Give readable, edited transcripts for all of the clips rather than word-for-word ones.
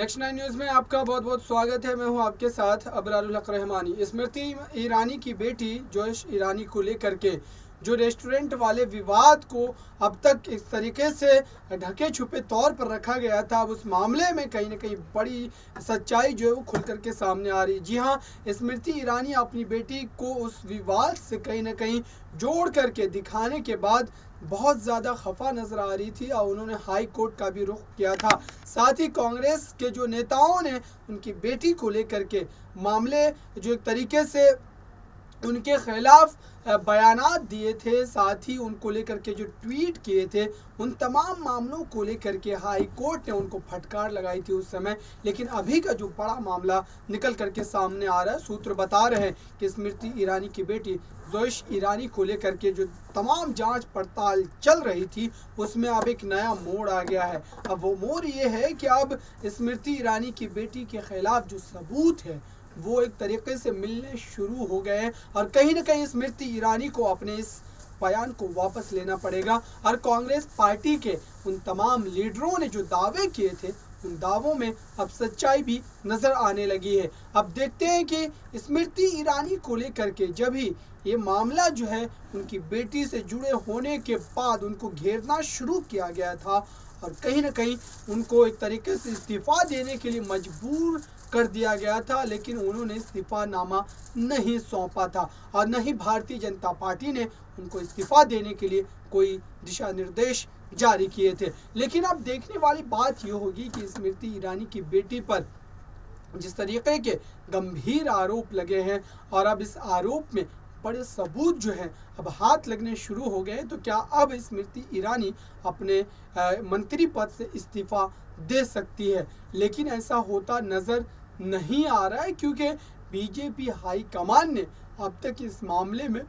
Next 9 news में आपका बहुत बहुत स्वागत है। मैं हूं आपके साथ अबरारुल हक रहमानी। स्मृति ईरानी की बेटी जोश ईरानी को लेकर के जो रेस्टोरेंट वाले विवाद को अब तक इस तरीके से ढके छुपे तौर पर रखा गया था, अब उस मामले में कहीं ना कहीं बड़ी सच्चाई जो है वो खुल करके सामने आ रही। जी हाँ, स्मृति ईरानी अपनी बेटी को उस विवाद से कहीं ना कहीं जोड़ करके दिखाने के बाद बहुत ज़्यादा खफा नज़र आ रही थी और उन्होंने हाई कोर्ट का भी रुख किया था। साथ ही कांग्रेस के जो नेताओं ने उनकी बेटी को लेकर के मामले जो एक तरीके से उनके खिलाफ बयानात दिए थे, साथ ही उनको लेकर के जो ट्वीट किए थे, उन तमाम मामलों को लेकर के हाई कोर्ट ने उनको फटकार लगाई थी उस समय। लेकिन अभी का जो बड़ा मामला निकल करके सामने आ रहा है, सूत्र बता रहे हैं कि स्मृति ईरानी की बेटी जोश ईरानी को लेकर के जो तमाम जांच पड़ताल चल रही थी उसमें अब एक नया मोड़ आ गया है। अब वो मोड़ ये है कि अब स्मृति ईरानी की बेटी के खिलाफ जो सबूत है वो एक तरीके से मिलने शुरू हो गए हैं और कहीं ना कहीं स्मृति ईरानी को अपने इस बयान को वापस लेना पड़ेगा। और कांग्रेस पार्टी के उन तमाम लीडरों ने जो दावे किए थे उन दावों में अब सच्चाई भी नज़र आने लगी है। अब देखते हैं कि स्मृति ईरानी को लेकर के जब ही ये मामला जो है उनकी बेटी से जुड़े होने के बाद उनको घेरना शुरू किया गया था और कहीं ना कहीं उनको एक तरीके से इस्तीफ़ा देने के लिए मजबूर कर दिया गया था, लेकिन उन्होंने इस्तीफ़ानामा नहीं सौंपा था और न ही भारतीय जनता पार्टी ने उनको इस्तीफ़ा देने के लिए कोई दिशा निर्देश जारी किए थे। लेकिन अब देखने वाली बात यह होगी कि स्मृति ईरानी की बेटी पर जिस तरीके के गंभीर आरोप लगे हैं और अब इस आरोप में बड़े सबूत जो हैं अब हाथ लगने शुरू हो गए, तो क्या अब स्मृति ईरानी अपने मंत्री पद से इस्तीफ़ा दे सकती है? लेकिन ऐसा होता नज़र नहीं आ रहा है क्योंकि बीजेपी हाईकमान ने अब तक इस मामले में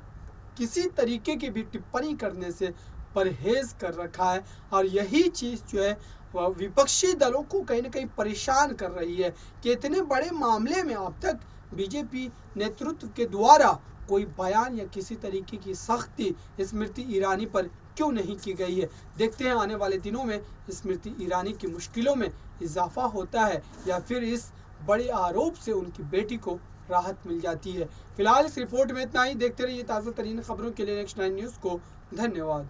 किसी तरीके की भी टिप्पणी करने से परहेज कर रखा है और यही चीज़ जो है वह विपक्षी दलों को कहीं ना कहीं परेशान कर रही है कि इतने बड़े मामले में अब तक बीजेपी नेतृत्व के द्वारा कोई बयान या किसी तरीके की सख्ती स्मृति ईरानी पर क्यों नहीं की गई है। देखते हैं आने वाले दिनों में स्मृति ईरानी की मुश्किलों में इजाफा होता है या फिर इस बड़े आरोप से उनकी बेटी को राहत मिल जाती है। फिलहाल इस रिपोर्ट में इतना ही। देखते रहिए ताज़ा तरीन खबरों के लिए नेक्स्ट 9 न्यूज़ को। धन्यवाद।